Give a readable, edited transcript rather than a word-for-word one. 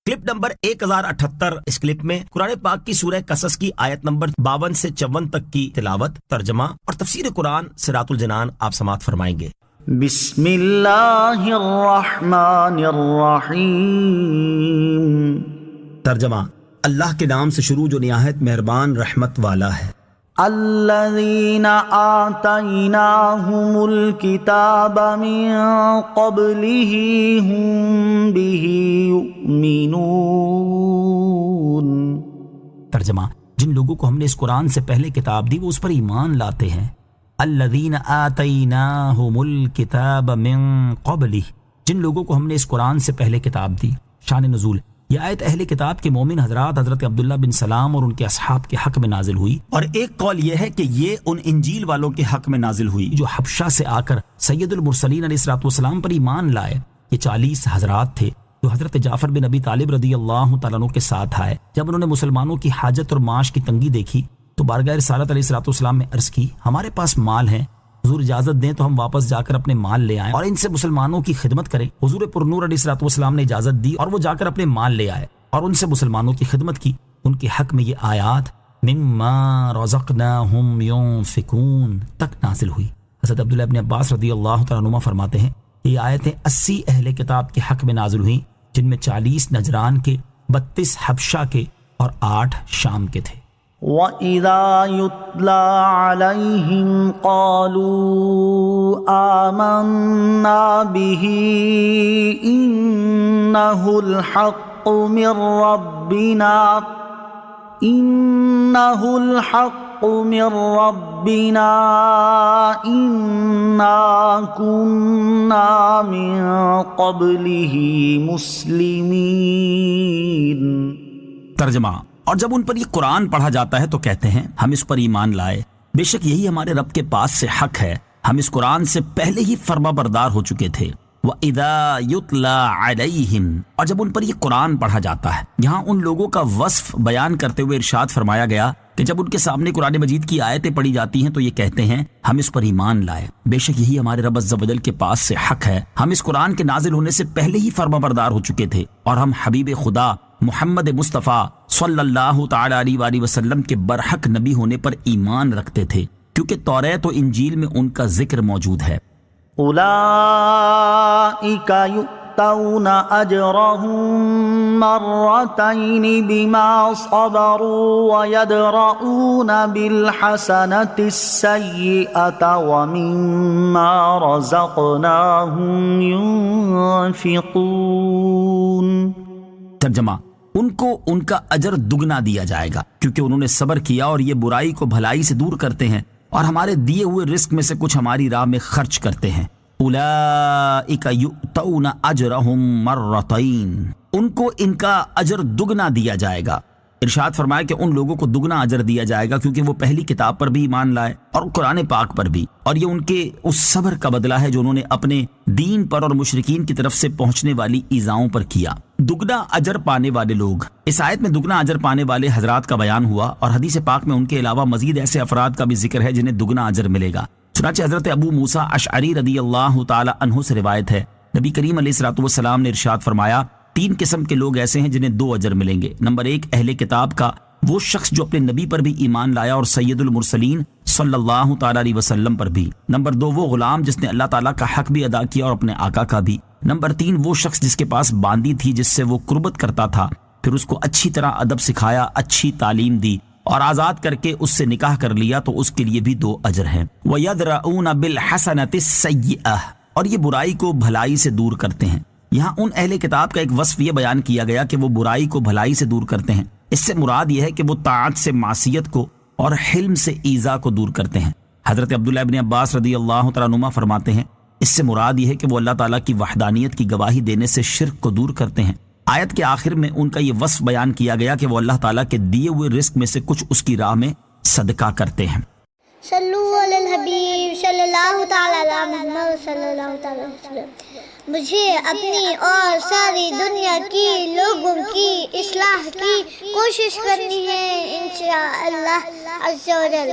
Clip number 1078 اس clip میں قرآن پاک کی سورہ قصص کی آیت نمبر 52 سے 54 تک کی تلاوت، ترجمہ اور تفسیر قرآن صراط الجنان آپ سماعت فرمائیں گے۔ بسم اللہ الرحمن الرحیم۔ ترجمہ، اللہ کے نام سے شروع جو نہایت مہربان رحمت والا ہے۔ الذین آتیناہم الکتاب من قبلہ ہم بہ یؤمنون۔ ترجمہ، جن لوگوں کو ہم نے اس قرآن سے پہلے کتاب دی وہ اس پر ایمان لاتے ہیں۔ الذین آتیناہم الکتاب من قبلہ، جن لوگوں کو ہم نے اس قرآن سے پہلے کتاب دی۔ شان نزول، یہ آیت اہل کتاب کے مومن حضرات حضرت عبداللہ بن سلام اور ان کے اصحاب کے حق میں نازل ہوئی، اور ایک قول یہ ہے کہ یہ ان انجیل والوں کے حق میں نازل ہوئی جو حبشہ سے آ کر سید المرسلین علیہ الصلوۃ والسلام پر ایمان لائے۔ یہ 40 حضرات تھے جو حضرت جعفر بن ابی طالب رضی اللہ تعالیٰ عنہ کے ساتھ آئے۔ جب انہوں نے مسلمانوں کی حاجت اور معاش کی تنگی دیکھی تو بارگاہ رسالت علیہ الصلوۃ والسلام میں عرض کی، ہمارے پاس مال ہے، حضور اجازت دیں تو ہم واپس جا کر اپنے مال لے آئیں اور ان سے مسلمانوں کی خدمت کریں۔ حضور پرنور علیہ الصلوۃ والسلام نے اجازت دی اور وہ جا کر اپنے مال لے آئے اور ان سے مسلمانوں کی خدمت کی۔ ان کے حق میں یہ آیات مما رزقناہم ينفقون تک نازل ہوئی۔ حضرت عبداللہ ابن عباس رضی اللہ تعالیٰ عنہما فرماتے ہیں کہ یہ آیتیں 80 اہل کتاب کے حق میں نازل ہوئیں، جن میں 40 نجران کے، 32 حبشہ کے اور 8 شام کے تھے۔ وَإِذَا يُتْلَى عَلَيْهِمْ قَالُوا آمَنَّا بِهِ إِنَّهُ الْحَقُّ مِنْ رَبِّنَا إِنَّا كُنَّا مِنْ قَبْلِهِ مُسْلِمِينَ۔ ترجمہ، اور جب ان پر یہ قرآن پڑھا جاتا ہے تو کہتے ہیں ہم اس پر ایمان لائے، بے شک یہی ہمارے رب کے پاس سے حق ہے، ہم اس قرآن سے پہلے ہی فرما بردار ہو چکے تھے۔ وَإِذَا يُتْلَى عَلَيْهِمْ، اور جب ان پر یہ قرآن پڑھا جاتا ہے، یہاں ان لوگوں کا وصف بیان کرتے ہوئے ارشاد فرمایا گیا کہ جب ان کے سامنے قرآن مجید کی آیتیں پڑھی جاتی ہیں تو یہ کہتے ہیں ہم اس پر ایمان لائے، بے شک یہی ہمارے رب عز و جل کے پاس سے حق ہے، ہم اس قرآن کے نازل ہونے سے پہلے ہی فرما بردار ہو چکے تھے، اور ہم حبیب خدا محمد مصطفیٰ صلی اللہ تعالی علیہ وآلہ وسلم کے برحق نبی ہونے پر ایمان رکھتے تھے، کیونکہ توریت و انجیل میں ان کا ذکر موجود ہے۔ اولئک یؤتون اجرهم مرتین بما صبروا ویدرؤون بالحسنة السیئة ومما رزقناهم ينفقون۔ ترجمہ، ان کو ان کا اجر دگنا دیا جائے گا کیونکہ انہوں نے صبر کیا اور یہ برائی کو بھلائی سے دور کرتے ہیں اور ہمارے دیے ہوئے رزق میں سے کچھ ہماری راہ میں خرچ کرتے ہیں۔ اولئک یؤتون اجرہم مرتین، ان کو ان کا اجر دگنا دیا جائے گا۔ ارشاد فرمایا کہ ان لوگوں کو دگنا اجر دیا جائے گا کیونکہ وہ پہلی کتاب پر بھی ایمان لائے اور قرآن پاک پر بھی، اور یہ ان کے اس صبر کا بدلہ ہے جو انہوں نے اپنے دین پر اور مشرکین کی طرف سے پہنچنے والی ایذاؤں پر کیا۔ دگنا اجر پانے والے لوگ، اس آیت میں دگنا اجر پانے والے حضرات کا بیان ہوا، اور حدیث پاک میں ان کے علاوہ مزید ایسے افراد کا بھی ذکر ہے جنہیں دگنا اجر ملے گا۔ چنانچہ حضرت ابو موسیٰ اشعری رضی اللہ تعالی عنہ سے روایت ہے، نبی کریم علیہ الصلوۃ والسلام نے ارشاد فرمایا 3 قسم کے لوگ ایسے ہیں جنہیں 2 اجر ملیں گے۔ نمبر 1، اہل کتاب کا وہ شخص جو اپنے نبی پر بھی ایمان لایا اور سید المرسلین صلی اللہ تعالی علیہ وسلم پر بھی۔ نمبر 2، وہ غلام جس نے اللہ تعالیٰ کا حق بھی ادا کیا اور اپنے آقا کا بھی۔ نمبر 3، وہ شخص جس کے پاس باندی تھی جس سے وہ قربت کرتا تھا، پھر اس کو اچھی طرح ادب سکھایا، اچھی تعلیم دی اور آزاد کر کے اس سے نکاح کر لیا، تو اس کے لیے بھی 2 اجر ہیں۔ وَيَدْرَؤُونَ بِالْحَسَنَةِ السَّيِّئَةِ، اور یہ برائی کو بھلائی سے دور کرتے ہیں۔ یہاں ان اہل کتاب کا ایک وصف یہ بیان کیا گیا کہ وہ برائی کو بھلائی سے دور کرتے ہیں، اس سے مراد یہ ہے کہ وہ طاعت سے معصیت کو اور حلم سے ایذا کو دور کرتے ہیں۔ حضرت عبداللہ ابن عباس رضی اللہ تعالیٰ عنہما فرماتے ہیں اس سے مراد یہ ہے کہ وہ اللہ تعالیٰ کی وحدانیت کی گواہی دینے سے شرک کو دور کرتے ہیں۔ آیت کے آخر میں ان کا یہ وصف بیان کیا گیا کہ وہ اللہ تعالیٰ کے دیے ہوئے رزق میں سے کچھ اس کی راہ میں صدقہ کرتے ہیں۔ صلو علی الحبیب صلی اللہ تعالی علی محمد صلی اللہ تعالی وسلم۔ مجھے اپنی اور ساری دنیا کی لوگوں کی اصلاح کی کوشش کرنی ہے انشاءاللہ عز و جل۔